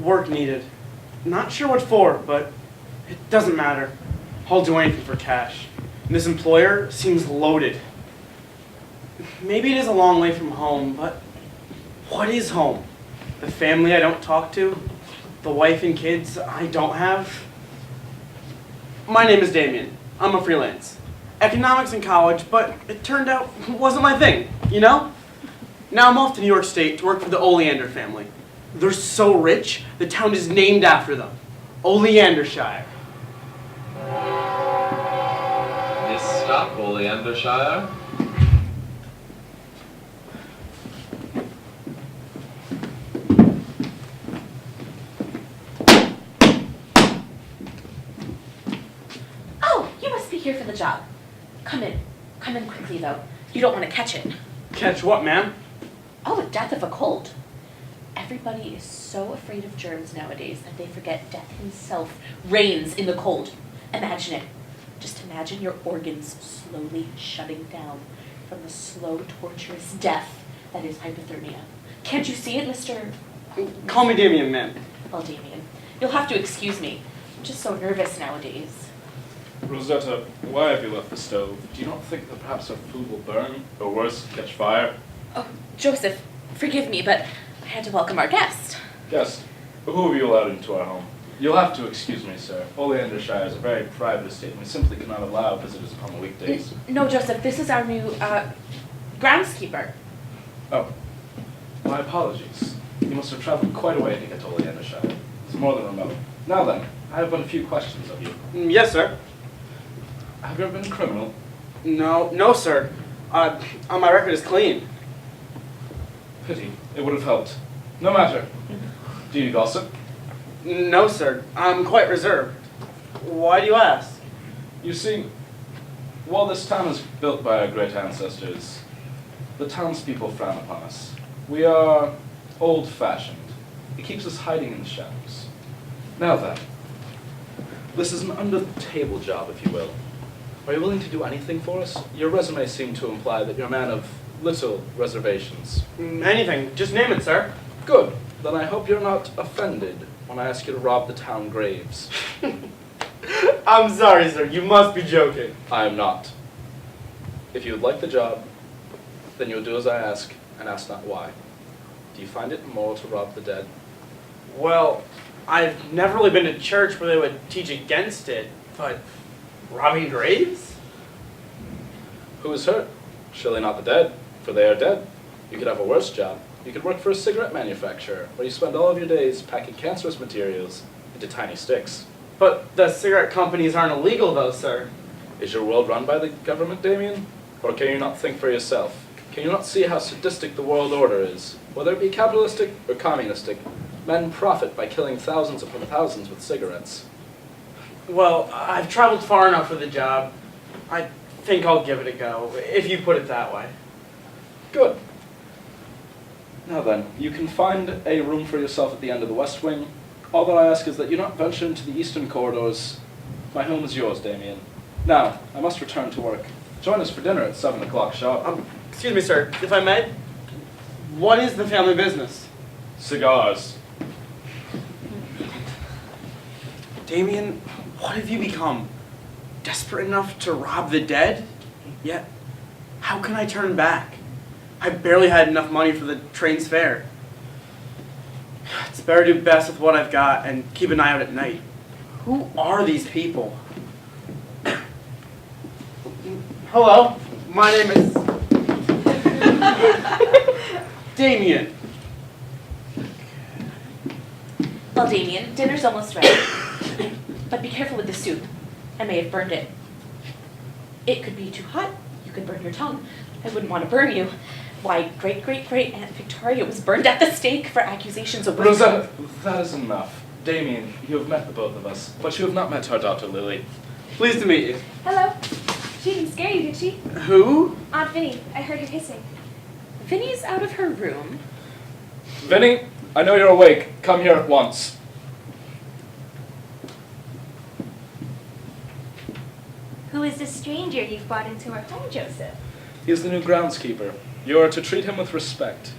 work needed. Not sure what for, but it doesn't matter. I'll do anything for cash. And this employer seems loaded. Maybe it is a long way from home, but what is home? The family I don't talk to? The wife and kids I don't have? My name is Damien. I'm a freelance. Economics in college, but it turned out it wasn't my thing, you know? Now I'm off to New York State to work for the Oleander family. They're so rich, the town is named after them. Oleandershire. This stop, Oleandershire. Oh, you must be here for the job. Come in. Come in quickly, though. You don't want to catch it. Catch what, ma'am? Oh, the death of a cold. Everybody is so afraid of germs nowadays that they forget death himself reigns in the cold. Imagine it. Just imagine your organs slowly shutting down from the slow, torturous death that is hypothermia. Can't you see it, Mr. Call me Damien, ma'am. Well, Damien, you'll have to excuse me. I'm just so nervous nowadays. Rosetta, why have you left the stove? Do you not think that perhaps our food will burn, or worse, catch fire? Oh, Joseph, forgive me, but I had to welcome our guest. Guest? Who have you allowed into our home? You'll have to excuse me, sir. Oleandershire is a very private estate, and we simply cannot allow visitors upon the weekdays. No, Joseph, this is our new, groundskeeper. Oh, my apologies. You must have traveled quite a way to get to Oleandershire. It's more than remote. Now then, I have but a few questions of you. Yes, sir. Have you ever been a criminal? No, sir. My record is clean. Pity. It would have helped. No matter. Do you gossip? No, sir. I'm quite reserved. Why do you ask? You see, while this town is built by our great ancestors, the townspeople frown upon us. We are old-fashioned. It keeps us hiding in the shadows. Now then, this is an under-the-table job, if you will. Are you willing to do anything for us? Your resume seemed to imply that you're a man of little reservations. Anything. Just name it, sir. Good. Then I hope you're not offended when I ask you to rob the town graves. I'm sorry, sir. You must be joking. I am not. If you would like the job, then you'll do as I ask, and ask not why. Do you find it immoral to rob the dead? Well, I've never really been to church where they would teach against it, but robbing graves? Who is hurt? Surely not the dead, for they are dead. You could have a worse job. You could work for a cigarette manufacturer, where you spend all of your days packing cancerous materials into tiny sticks. But the cigarette companies aren't illegal, though, sir. Is your world run by the government, Damien? Or can you not think for yourself? Can you not see how sadistic the world order is? Whether it be capitalistic or communistic, men profit by killing thousands upon thousands with cigarettes. Well, I've traveled far enough for the job. I think I'll give it a go, if you put it that way. Good. Now then, you can find a room for yourself at the end of the west wing. All that I ask is that you not venture into the eastern corridors. My home is yours, Damien. Now, I must return to work. Join us for dinner at 7 o'clock sharp. Excuse me, sir, if I may. What is the family business? Cigars. Damien, what have you become? Desperate enough to rob the dead? Yet, how can I turn back? I barely had enough money for the train's fare. It's better to do best with what I've got and keep an eye out at night. Who are these people? Hello, my name is Damien. Well, Damien, dinner's almost ready. But be careful with the soup. I may have burned it. It could be too hot. You could burn your tongue. I wouldn't want to burn you. Why, great-great-great-Aunt Victoria was burned at the stake for accusations of Rosetta, that is enough. Damien, you have met the both of us, but you have not met our daughter, Lily. Pleased to meet you. Hello. She didn't scare you, did she? Who? Aunt Vinny. I heard her hissing. Vinny's out of her room. Vinny, I know you're awake. Come here at once. Who is this stranger you've brought into our home, Joseph? He is the new groundskeeper. You are to treat him with respect.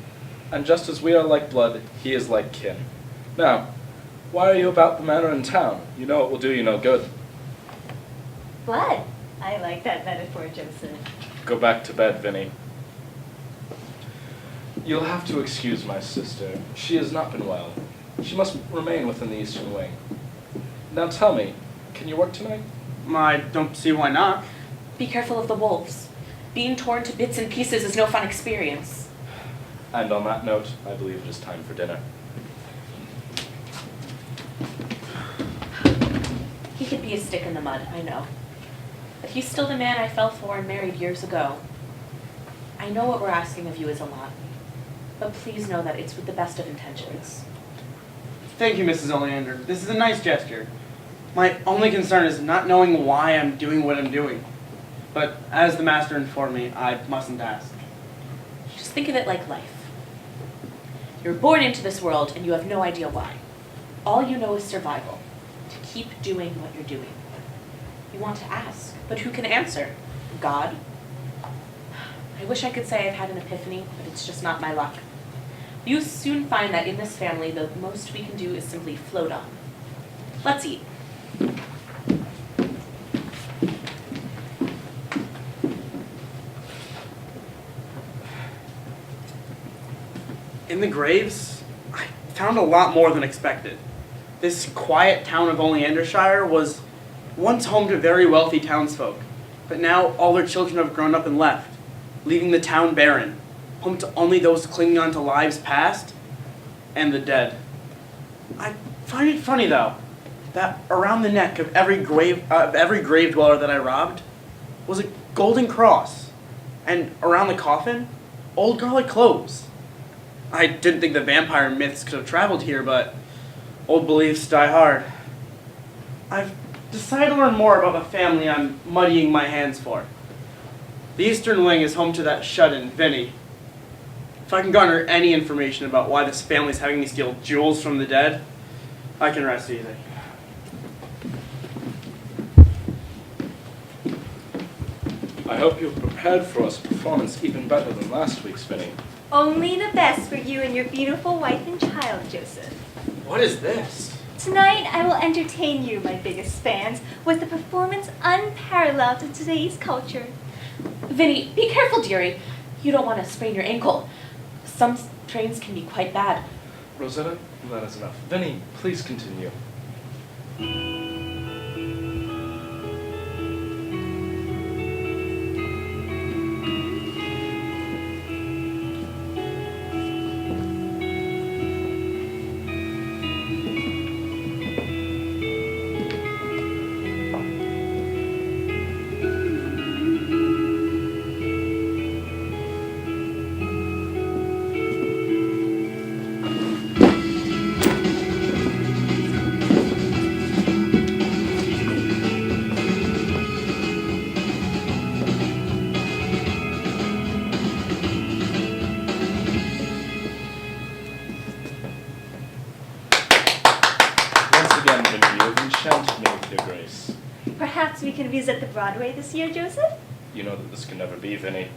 And just as we are like blood, he is like kin. Now, Why are you about the manor in town? You know it will do you no good. Blood. I like that metaphor, Joseph. Go back to bed, Vinny. You'll have to excuse my sister. She has not been well. She must remain within the eastern wing. Now tell me, can you work tonight? I don't see why not. Be careful of the wolves. Being torn to bits and pieces is no fun experience. And on that note, I believe it is time for dinner. He could be a stick in the mud, I know. But he's still the man I fell for and married years ago. I know what we're asking of you is a lot, but please know that it's with the best of intentions. Thank you, Mrs. Oleander. This is a nice gesture. My only concern is not knowing why I'm doing what I'm doing. But as the master informed me, I mustn't ask. Just think of it like life. You're born into this world and you have no idea why. All you know is survival. To keep doing what you're doing. You want to ask, but who can answer? God? I wish I could say I've had an epiphany, but it's just not my luck. You soon find that in this family, the most we can do is simply float on. Let's eat. In the graves, I found a lot more than expected. This quiet town of Oleandershire was once home to very wealthy townsfolk, but now all their children have grown up and left, leaving the town barren, home to only those clinging on to lives past and the dead. I find it funny, though, that around the neck of every grave dweller that I robbed was a golden cross, and around the coffin, old garlic cloves. I didn't think the vampire myths could have traveled here, but old beliefs die hard. I've decided to learn more about the family I'm muddying my hands for. The Eastern Wing is home to that shut-in, Vinny. If I can garner any information about why this family's having me steal jewels from the dead, I can rest easy. I hope you're prepared for us a performance even better than last week's, Vinny. Only the best for you and your beautiful wife and child, Joseph. What is this? Tonight, I will entertain you, my biggest fans, with a performance unparalleled in today's culture. Vinny, be careful, dearie. You don't want to sprain your ankle. Some trains can be quite bad. Rosetta, that is enough. Vinny, please continue. Perhaps we can visit the Broadway this year, Joseph? You know that this can never be, Vinny.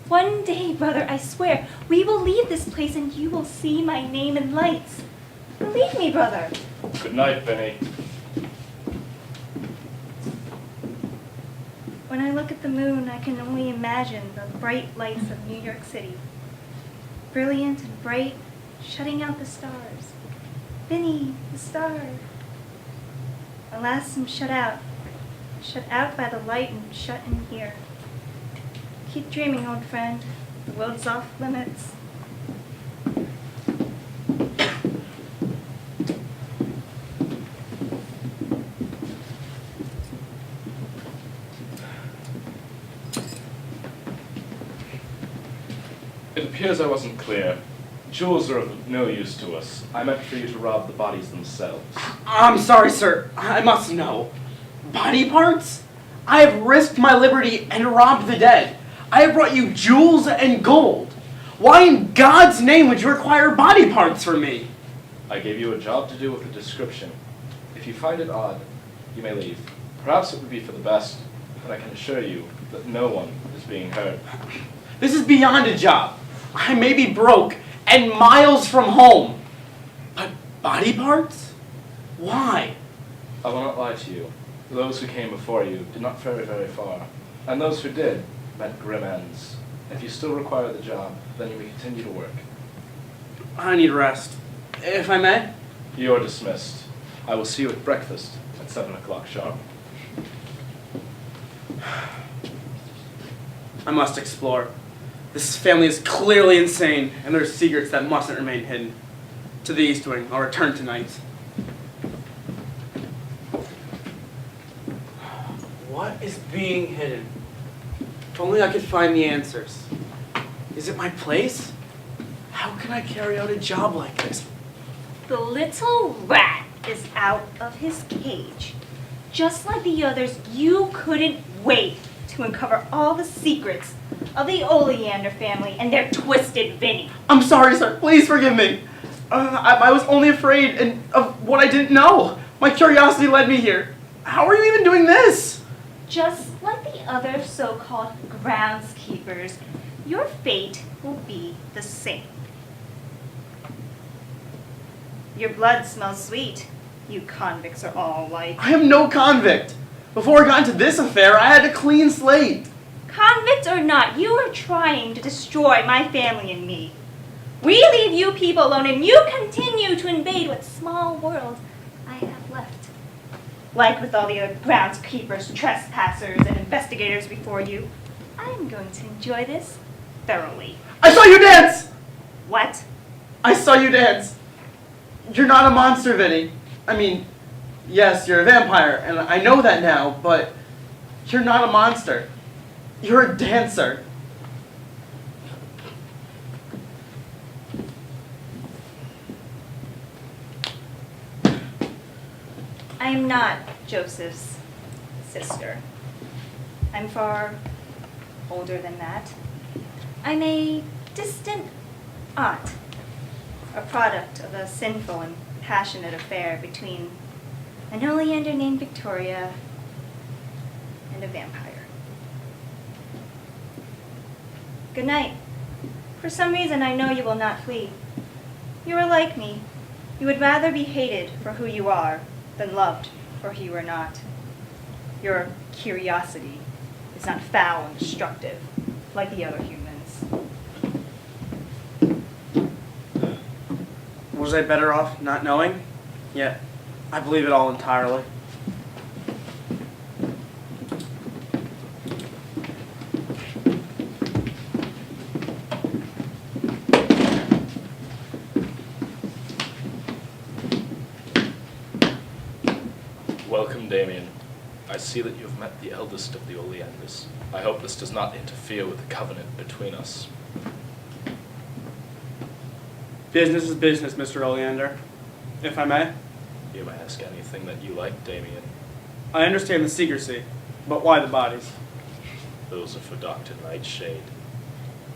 One day, brother, I swear, we will leave this place and you will see my name in lights. Believe me, brother. Good night, Vinny. When I look at the moon, I can only imagine the bright lights of New York City. Brilliant and bright, shutting out the stars. Vinny, the star. Alas, I'm shut out. Shut out by the light and shut in here. Keep dreaming, old friend. The world's off limits. It appears I wasn't clear. Jewels are of no use to us. I meant for you to rob the bodies themselves. I'm sorry, sir. I must know. Body parts? I have risked my liberty and robbed the dead. I have brought you jewels and gold. Why in God's name would you require body parts from me? I gave you a job to do with a description. If you find it odd, you may leave. Perhaps it would be for the best, but I can assure you that no one is being hurt. This is beyond a job. I may be broke and miles from home. But body parts? Why? I will not lie to you. Those who came before you did not very, very far. And those who did met grim ends. If you still require the job, then you may continue to work. I need rest. If I may? You are dismissed. I will see you at breakfast at 7 o'clock sharp. I must explore. This family is clearly insane, and there are secrets that mustn't remain hidden. To the East Wing, I'll return tonight. What is being hidden? If only I could find the answers. Is it my place? How can I carry out a job like this? The little rat is out of his cage. Just like the others, you couldn't wait to uncover all the secrets of the Oleander family and their twisted Vinny. I'm sorry, sir. Please forgive me. I was only afraid of what I didn't know. My curiosity led me here. How are you even doing this? Just like the other so-called groundskeepers, your fate will be the same. Your blood smells sweet. You convicts are all like. I am no convict. Before I got into this affair, I had a clean slate. Convict or not, you are trying to destroy my family and me. We leave you people alone and you continue to invade what small world I have left. Like with all the other groundskeepers, trespassers, and investigators before you, I'm going to enjoy this thoroughly. I saw you dance! What? I saw you dance. You're not a monster, Vinny. I mean, yes, you're a vampire, and I know that now, but you're not a monster. You're a dancer. I am not Joseph's sister. I'm far older than that. I'm a distant aunt, a product of a sinful and passionate affair between an Oleander named Victoria and a vampire. Good night. For some reason, I know you will not flee. You are like me. You would rather be hated for who you are than loved for who you are not. Your curiosity is not foul and destructive like the other humans. Was I better off not knowing? Yet, I believe it all entirely. Welcome, Damien. I see that you have met the eldest of the Oleanders. I hope this does not interfere with the covenant between us. Business is business, Mr. Oleander. If I may. You may ask anything that you like, Damien. I understand the secrecy, but why the bodies? Those are for Dr. Nightshade.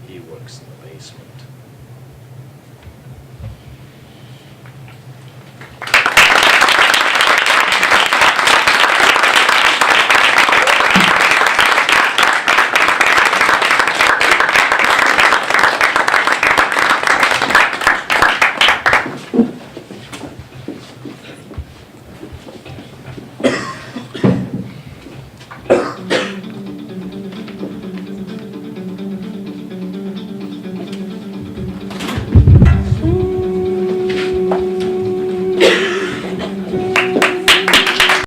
He works in the basement.